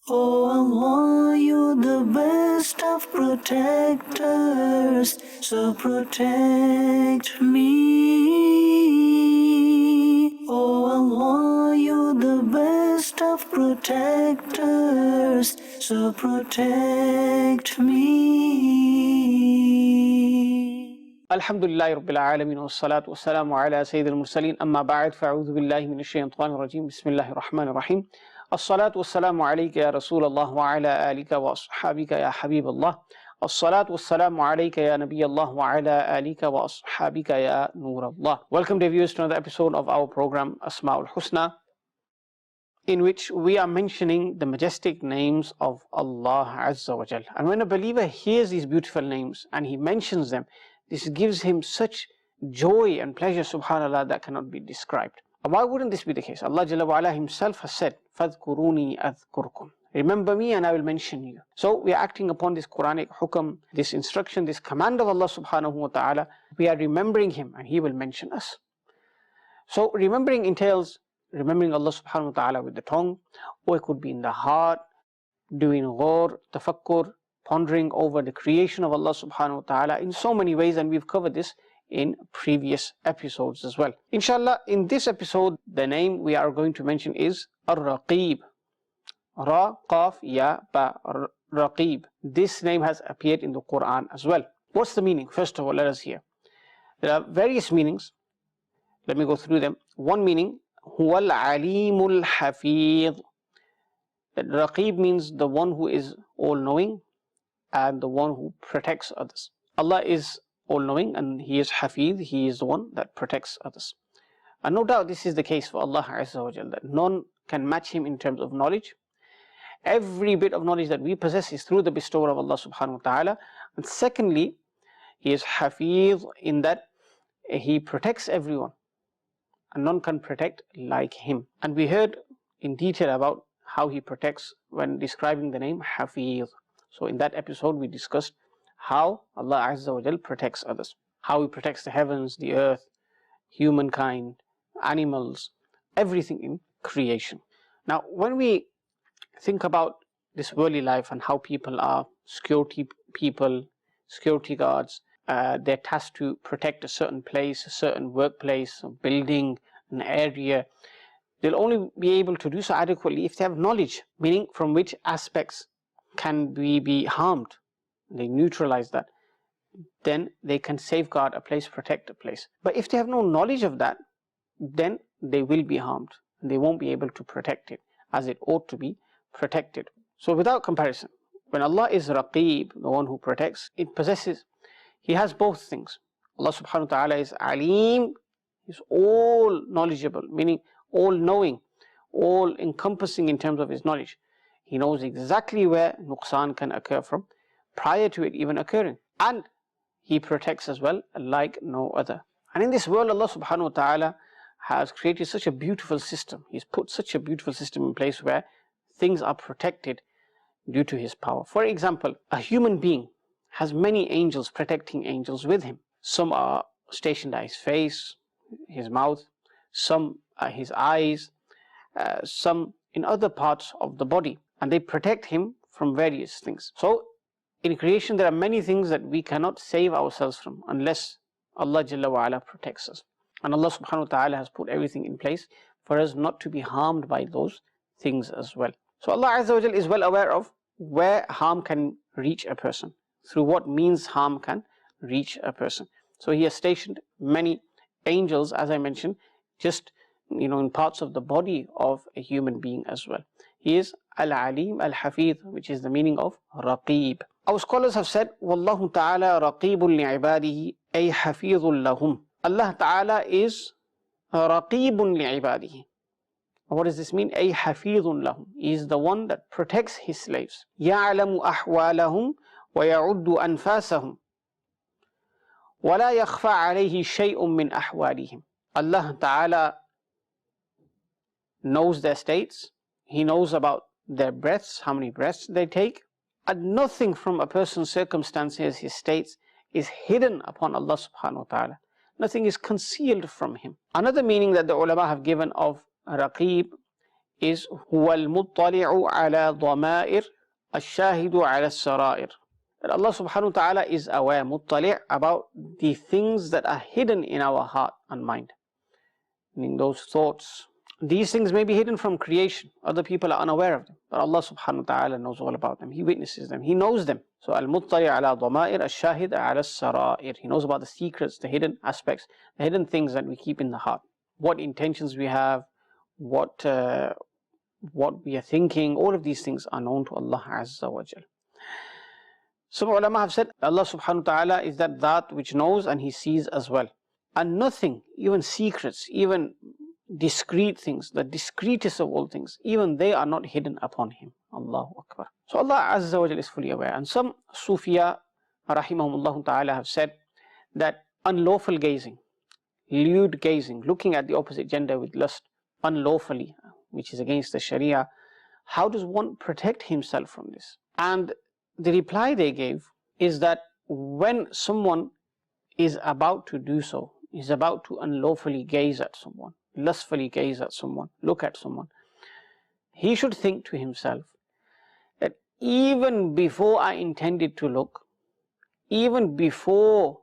Oh Allah, you're the best of protectors, so protect me. Oh Allah, you're the best of protectors, so protect me. Alhamdulillahi Rabbil Alameen wa salatu wa salamu ala Sayyidil Mursaleen amma ba'd fa'udhu billahi minash shaytanir rajim bismillahir rahmanir rahim as-salatu was-salamu alayka ya Rasulallah wa ala alika wa ashabika ya Habiballah as-salatu was-salamu alayka ya Nabiyallah wa ala alika wa ashabika ya Nurallah. Welcome dear viewers to another episode of our program Asma'ul Husna, in which we are mentioning the majestic names of Allah'Azzoojal. And when a believer hears these beautiful names and he mentions them, this gives him such joy and pleasure, subhanAllah, that cannot be described. And why wouldn't this be the case? Allah Jalla wa Ala himself has said, فَاذْكُرُونِي أَذْكُرْكُمْ. Remember me and I will mention you. So we are acting upon this Quranic hukam, this instruction, this command of Allah subhanahu wa ta'ala. We are remembering him and he will mention us. So remembering entails remembering Allah subhanahu wa ta'ala with the tongue, or it could be in the heart, doing ghor, tafakkur, pondering over the creation of Allah subhanahu wa ta'ala in so many ways, and we've covered this in previous episodes as well. Inshallah, in this episode, the name we are going to mention is AR-Raqeeb. Ra, Qaf, Ya, Ba, Raqeeb. This name has appeared in the Quran as well. What's the meaning? First of all, let us hear. There are various meanings. Let me go through them. One meaning, Huwa al-Alimul Hafidh. That Raqeeb means the one who is all-knowing and the one who protects others. Allah is all-knowing and He is Hafidh, He is the one that protects others. And no doubt this is the case for Allah'Azzoojal, that none can match Him in terms of knowledge. Every bit of knowledge that we possess is through the bestowal of Allah subhanahu wa ta'ala. And secondly, He is Hafidh in that He protects everyone, and none can protect like Him. And we heard in detail about how He protects when describing the name Hafidh. So in that episode we discussed how Allah Azza wa Jal protects others, how He protects the heavens, the earth, humankind, animals, everything in creation. Now when we think about this worldly life and how people are security people, security guards, they're tasked to protect a certain place, a certain workplace, a building, an area. They'll only be able to do so adequately if they have knowledge, meaning from which aspects can we be harmed. They neutralize that. Then they can safeguard a place, protect a place. But if they have no knowledge of that, then they will be harmed. They won't be able to protect it as it ought to be protected. So without comparison, when Allah is Raqeeb, the one who protects, it possesses, He has both things. Allah subhanahu wa ta'ala is Alim, He's all knowledgeable, meaning all knowing, all encompassing in terms of His knowledge. He knows exactly where nuqsan can occur from, prior to it even occurring. And He protects as well, like no other. And in this world, Allah subhanahu wa ta'ala has created such a beautiful system. He's put such a beautiful system in place where things are protected due to His power. For example, a human being has many angels, protecting angels with him. Some are stationed at his face, his mouth, some are his eyes, some in other parts of the body, and they protect him from various things. So in creation there are many things that we cannot save ourselves from unless Allah Jalla wa Ala protects us. And Allah subhanahu wa ta'ala has put everything in place for us not to be harmed by those things as well. So Allah Azza wa Jal is well aware of where harm can reach a person, through what means harm can reach a person. So He has stationed many angels, as I mentioned, just in parts of the body of a human being as well. He is Al-Alim Al-Hafidh, which is the meaning of Raqeeb. Our scholars have said, Wallahu ta'ala raqeebun li'ibadihi ay hafidhun lahum. Allah ta'ala is raqeebun li'ibadihi. What does this mean? Ay hafidhun lahum. He is the one that protects His slaves. Ya'lamu ahwalahum wa ya'uddu anfasahum. Wa la yakhfa alayhi shay'un min ahwalihim. Allah ta'ala knows their states. He knows about their breaths, how many breaths they take. And nothing from a person's circumstances, his states, is hidden upon Allah subhanahu wa ta'ala. Nothing is concealed from Him. Another meaning that the ulama have given of Raqeeb is هو المطلع على ضمائر الشاهد على السرائر. That Allah subhanahu wa ta'ala is aware, muttali' about the things that are hidden in our heart and mind. Meaning those thoughts. These things may be hidden from creation. Other people are unaware of them. But Allah subhanahu wa ta'ala knows all about them. He witnesses them. He knows them. So al-muttali' ala dhama'ir al-shahid ala as-sara'ir. He knows about the secrets, the hidden aspects, the hidden things that we keep in the heart. What intentions we have, what we are thinking, all of these things are known to Allah Azza-wa-Jal. Some ulama have said Allah subhanahu wa ta'ala is that which knows and He sees as well. And nothing, even secrets, even discreet things, the discreetest of all things, even they are not hidden upon Him. Allahu Akbar. So Allah Azza wa Jal is fully aware. And some Sufiya rahimahumullah ta'ala have said that unlawful gazing, lewd gazing, looking at the opposite gender with lust unlawfully, which is against the Sharia, how does one protect himself from this? And the reply they gave is that when someone is about to do so, is about to unlawfully gaze at someone, lustfully gaze at someone, look at someone, he should think to himself that even before I intended to look, even before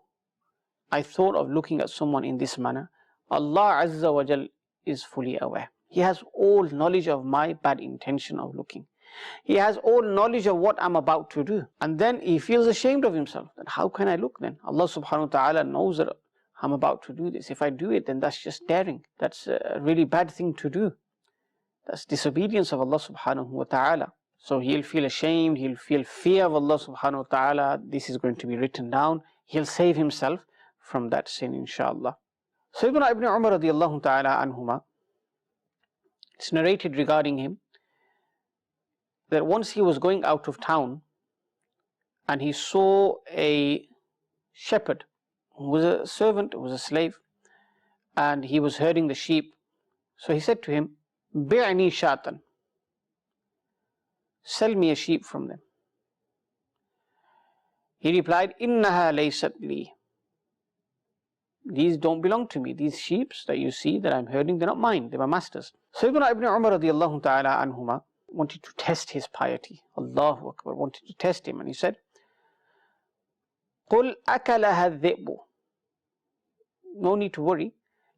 I thought of looking at someone in this manner, Allah Azza wa Jal is fully aware. He has all knowledge of my bad intention of looking. He has all knowledge of what I'm about to do. And then he feels ashamed of himself. That how can I look then? Allah subhanahu wa ta'ala knows that I'm about to do this. If I do it, then that's just daring. That's a really bad thing to do. That's disobedience of Allah subhanahu wa ta'ala. So he'll feel ashamed, he'll feel fear of Allah subhanahu wa ta'ala. This is going to be written down. He'll save himself from that sin, inshallah. Sayyidina Ibn Umar radiallahu ta'ala anhuma, it's narrated regarding him that once he was going out of town and he saw a shepherd who was a servant, who was a slave, and he was herding the sheep. So he said to him, "Bi'ni shatan, sell me a sheep from them." He replied, "Innaha laysat li." These don't belong to me. These sheep that you see that I'm herding, they're not mine, they're my master's. Sayyidina Ibn Umar radiallahu ta'ala anhuma wanted to test his piety. Allahu Akbar, wanted to test him, and he said, "Qul akalaha dhi'bu." No need to worry.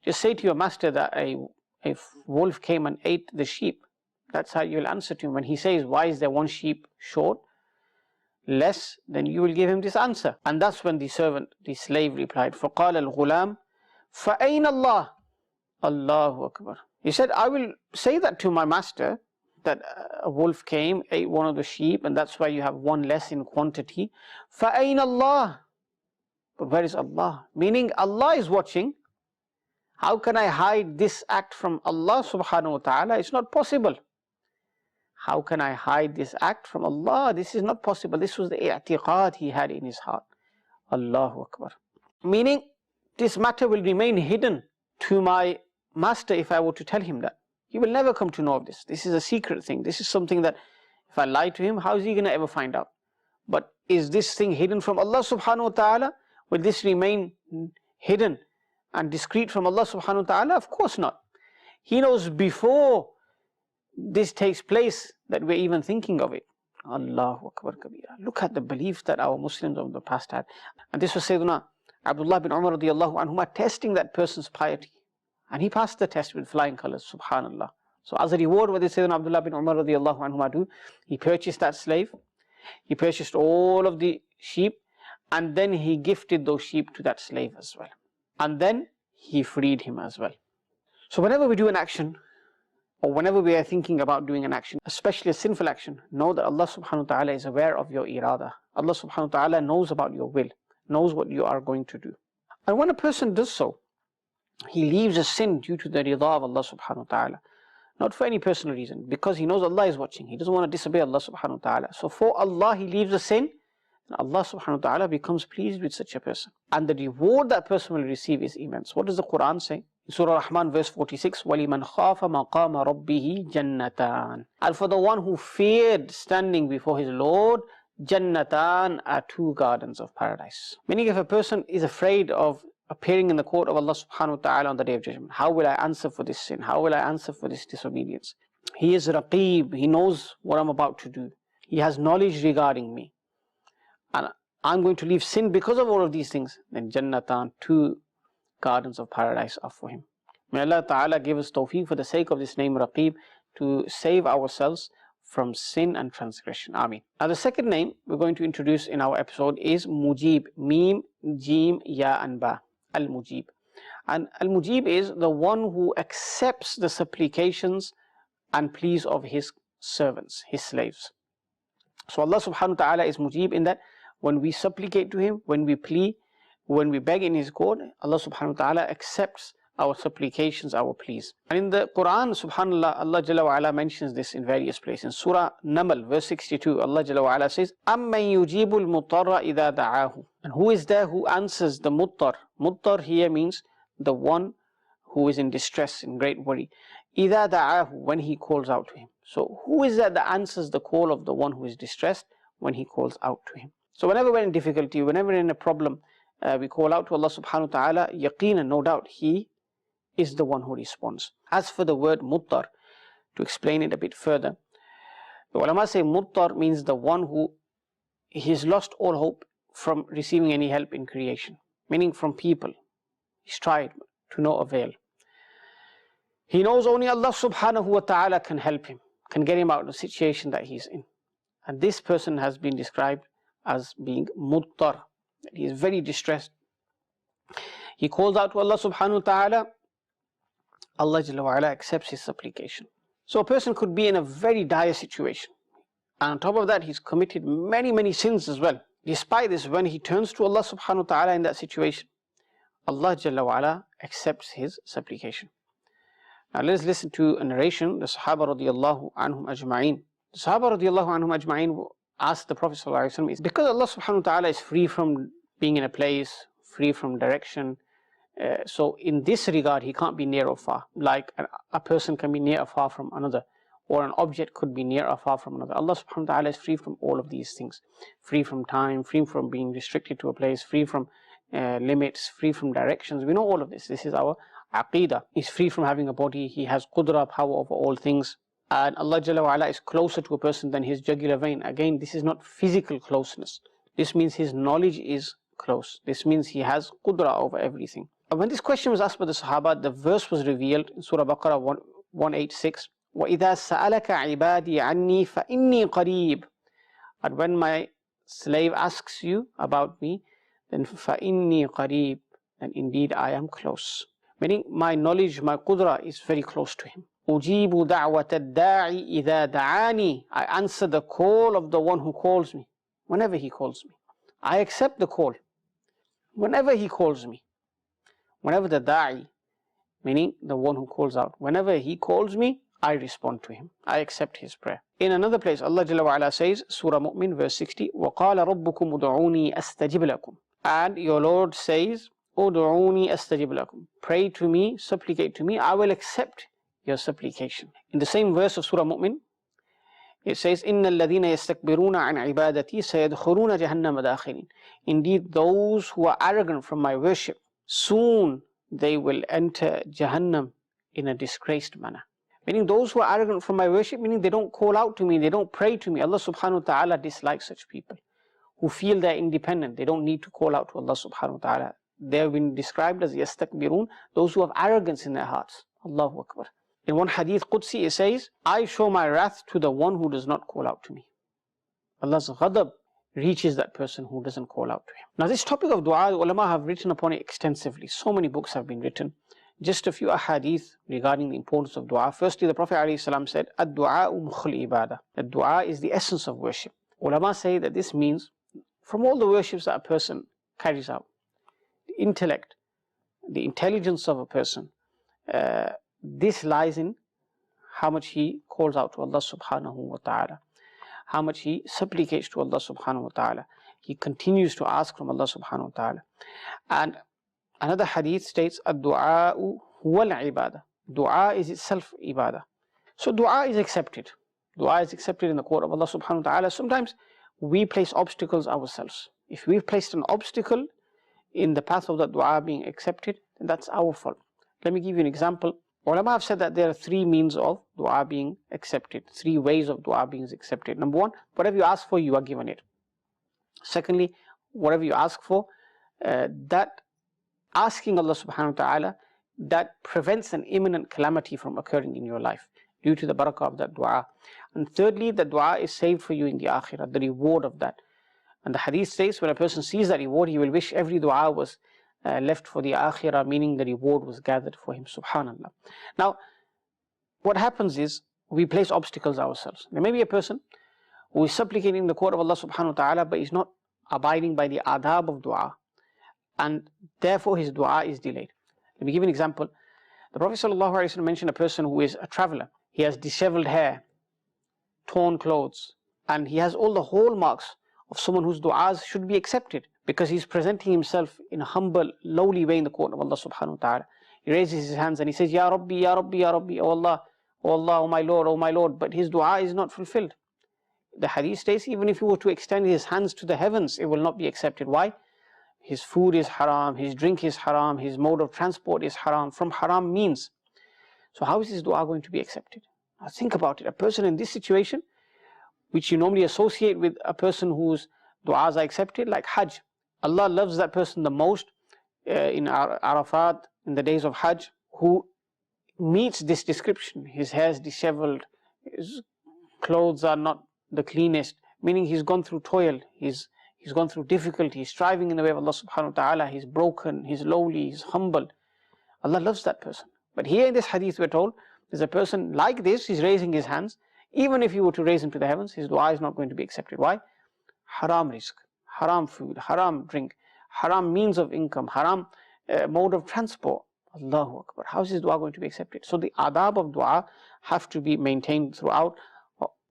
Just say to your master that a wolf came and ate the sheep. That's how you will answer to him. When he says, "Why is there one sheep short, less?" then you will give him this answer. And that's when the servant, the slave, replied, فَقَالَ الْغُلَامِ فَأَيْنَ اللَّهِ. Allahu Akbar. He said, I will say that to my master, that a wolf came, ate one of the sheep, and that's why you have one less in quantity. فَأَيْنَ اللَّهِ. But where is Allah? Meaning Allah is watching. How can I hide this act from Allah subhanahu wa ta'ala? It's not possible. How can I hide this act from Allah? This is not possible. This was the i'tiqad he had in his heart. Allahu Akbar. Meaning, this matter will remain hidden to my master if I were to tell him that. He will never come to know of this. This is a secret thing. This is something that if I lie to him, how is he going to ever find out? But is this thing hidden from Allah subhanahu wa ta'ala? Will this remain hidden and discreet from Allah subhanahu wa ta'ala? Of course not. He knows before this takes place that we're even thinking of it. Allahu Akbar Kabira. Look at the belief that our Muslims of the past had. And this was Sayyidina Abdullah bin Umar radiallahu anhuma testing that person's piety. And he passed the test with flying colors, subhanallah. So as a reward, what did Sayyidina Abdullah bin Umar radiallahu anhuma do? He purchased that slave, he purchased all of the sheep, and then he gifted those sheep to that slave as well. And then he freed him as well. So whenever we do an action, or whenever we are thinking about doing an action, especially a sinful action, know that Allah subhanahu wa ta'ala is aware of your irada. Allah subhanahu wa ta'ala knows about your will, knows what you are going to do. And when a person does so, he leaves a sin due to the rida of Allah subhanahu wa ta'ala. Not for any personal reason, because he knows Allah is watching. He doesn't want to disobey Allah subhanahu wa ta'ala. So for Allah, he leaves a sin, and Allah subhanahu wa ta'ala becomes pleased with such a person. And the reward that person will receive is immense. What does the Quran say? In Surah Rahman verse 46, وَلِمَنْ خَافَ مَقَامَ رَبِّهِ جَنَّتَانِ. And for the one who feared standing before his Lord, Jannatan are two gardens of paradise. Meaning if a person is afraid of appearing in the court of Allah subhanahu wa ta'ala on the day of judgment, how will I answer for this sin? How will I answer for this disobedience? He is Raqeeb. He knows what I'm about to do. He has knowledge regarding me. And I'm going to leave sin because of all of these things. Then Jannatan, 2 gardens of paradise are for him. May Allah Ta'ala give us tawfiq for the sake of this name Raqeeb to save ourselves from sin and transgression. Ameen. Now the second name we're going to introduce in our episode is Mujeeb. Mim, Jim, Ya and Ba. Al-Mujeeb. And Al-Mujeeb is the one who accepts the supplications and pleas of his servants, his slaves. So Allah subhanahu wa ta'ala is Mujeeb in that when we supplicate to him, when we plea, when we beg in his court, Allah subhanahu wa ta'ala accepts our supplications, our pleas. And in the Quran, subhanallah, Allah Jalla wa Ala mentions this in various places. In Surah Namal, verse 62, Allah Jalla wa Ala says, أَمَّنْ يُجِيبُ الْمُضْطَرَّ إِذَا دَعَاهُ. And who is there who answers the muttar? Muttar here means the one who is in distress, in great worry. إِذَا دَعَاهُ, when he calls out to him. So who is that answers the call of the one who is distressed when he calls out to him? So whenever we're in difficulty, whenever we're in a problem, we call out to Allah subhanahu wa ta'ala, yaqeenan, no doubt, He is the one who responds. As for the word muttar, to explain it a bit further, the ulama say muttar means the one who he's lost all hope from receiving any help in creation, meaning from people. He's tried to no avail. He knows only Allah subhanahu wa ta'ala can help him, can get him out of the situation that he's in. And this person has been described as being muttar. He is very distressed. He calls out to Allah subhanahu wa ta'ala. Allah Jalla wa Ala accepts his supplication. So a person could be in a very dire situation. And on top of that, he's committed many sins as well. Despite this, when he turns to Allah subhanahu wa ta'ala in that situation, Allah Jalla wa Ala accepts his supplication. Now let's listen to a narration, the Sahaba radiyallahu anhum ajma'in. The Sahaba radiyallahu anhum ajma'in asked the Prophet sallallahu alaihi wasallam, because Allah subhanahu wa ta'ala is free from being in a place, free from direction, so in this regard he can't be near or far, like a person can be near or far from another, or an object could be near or far from another. Allah subhanahu wa ta'ala is free from all of these things, free from time, free from being restricted to a place, free from limits, free from directions. We know all of this. This is our aqidah. He's free from having a body. He has qudra, power over all things. And Allah Jalla wa Ala is closer to a person than his jugular vein. Again, this is not physical closeness. This means his knowledge is close. This means he has qudra over everything. And when this question was asked by the Sahaba, the verse was revealed in Surah Baqarah 186. وَإِذَا سَأَلَكَ عِبَادِي عَنِّي فَإِنِّي قَرِيبٌ. And when my slave asks you about me, then فَإِنِّي قَرِيبٌ. And indeed I am close. Meaning my knowledge, my qudra is very close to him. أُجِيبُ دَعْوَةَ الدَّاعِ إِذَا دَعَانِي. I answer the call of the one who calls me, whenever he calls me. I accept the call, whenever he calls me. Whenever the da'i, meaning the one who calls out, whenever he calls me, I respond to him. I accept his prayer. In another place, Allah Jalla wa Ala says, Surah Mu'min, verse 60, وَقَالَ رَبُّكُمْ أُدْعُونِي أَسْتَجِبْ لَكُمْ. And your Lord says, أُدْعُونِي أَسْتَجِبْ لَكُمْ. Pray to me, supplicate to me, I will accept your supplication. In the same verse of Surah Mu'min, it says, إِنَّ الَّذِينَ يَسْتَكْبِرُونَ عَنْ عِبَادَتِي سَيَدْخُلُونَ جَهَنَّمَ دَاخِرِينَ. Indeed, those who are arrogant from my worship, soon they will enter Jahannam in a disgraced manner. Meaning those who are arrogant from my worship, meaning they don't call out to me, they don't pray to me. Allah subhanahu wa ta'ala dislikes such people who feel they're independent. They don't need to call out to Allah subhanahu wa ta'ala. They have been described as yastakbirun, those who have arrogance in their hearts. Allahu Akbar. In one hadith Qudsi it says, I show my wrath to the one who does not call out to me. Allah's ghadab reaches that person who doesn't call out to him. Now this topic of dua, the ulama have written upon it extensively. So many books have been written. Just a few ahadith regarding the importance of dua. Firstly, the Prophet ﷺ said, Ad-du'a'u mukhul ibadah. That dua is the essence of worship. Ulama say that this means, from all the worships that a person carries out, the intellect, the intelligence of a person, this lies in how much he calls out to Allah subhanahu wa ta'ala, how much he supplicates to Allah subhanahu wa ta'ala. He continues to ask from Allah subhanahu wa ta'ala. And another hadith states, Ad-du'a'u huwal ibadah. Dua is itself ibadah. So dua is accepted. Dua is accepted in the court of Allah subhanahu wa ta'ala. Sometimes we place obstacles ourselves. If we've placed an obstacle in the path of that dua being accepted, then that's our fault. Let me give you an example. Ulama have said that there are three means of dua being accepted, three ways of dua being accepted. Number one, whatever you ask for, you are given it. Secondly, whatever you ask for, that asking Allah subhanahu wa ta'ala, that prevents an imminent calamity from occurring in your life due to the barakah of that dua. And thirdly, the dua is saved for you in the akhirah, the reward of that. And the hadith says, when a person sees that reward, he will wish every dua was left for the akhirah, meaning the reward was gathered for him, subhanallah. Now, what happens is, we place obstacles ourselves. There may be a person who is supplicating in the court of Allah subhanahu wa ta'ala, but is not abiding by the adab of dua, and therefore his dua is delayed. Let me give you an example. The Prophet sallallahu alaihi wasallam mentioned a person who is a traveler. He has disheveled hair, torn clothes, and he has all the hallmarks of someone whose du'as should be accepted, because he's presenting himself in a humble, lowly way in the court of Allah subhanahu wa ta'ala. He raises his hands and he says, Ya Rabbi, Ya Rabbi, Ya Rabbi, oh Allah, oh Allah, oh my Lord, oh my Lord, but his dua is not fulfilled. The hadith states, even if he were to extend his hands to the heavens, it will not be accepted. Why? His food is haram, his drink is haram, his mode of transport is haram, from haram means. So how is his dua going to be accepted? Now think about it. A person in this situation, which you normally associate with a person whose du'as are accepted, like Hajj. Allah loves that person the most in Arafat, in the days of Hajj, who meets this description. His hair is disheveled, his clothes are not the cleanest, meaning he's gone through toil, he's gone through difficulty, he's striving in the way of Allah subhanahu wa ta'ala, he's broken, he's lowly, he's humble. Allah loves that person. But here in this hadith we're told, there's a person like this, he's raising his hands. Even if you were to raise him to the heavens, his dua is not going to be accepted. Why? Haram rizq, haram food, haram drink, haram means of income, haram mode of transport. Allahu Akbar. How is his dua going to be accepted? So the adab of dua have to be maintained throughout.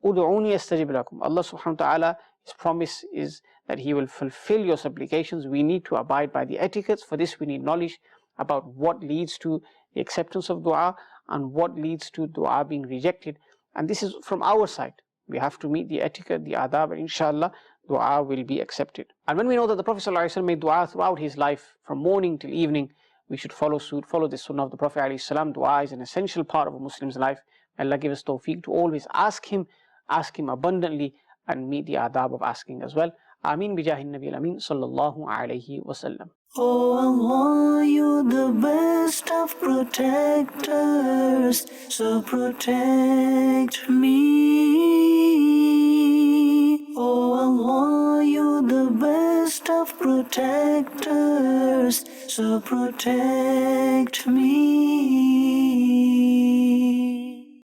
Udu'uni astajib lakum. Allah subhanahu wa ta'ala, his promise is that he will fulfill your supplications. We need to abide by the etiquettes. For this we need knowledge about what leads to the acceptance of dua and what leads to dua being rejected. And this is from our side. We have to meet the etiquette, the adab, and inshallah, dua will be accepted. And when we know that the Prophet ﷺ made dua throughout his life, from morning till evening, we should follow suit, follow the sunnah of the Prophet ﷺ. Dua is an essential part of a Muslim's life. Allah give us tawfiq to always ask him abundantly, and meet the adab of asking as well. Ameen bijahi Nabi al-Amin sallallahu alayhi wa sallam. Oh Allah, you're the best of protectors, so protect me. Oh Allah, you're the best of protectors, so protect me.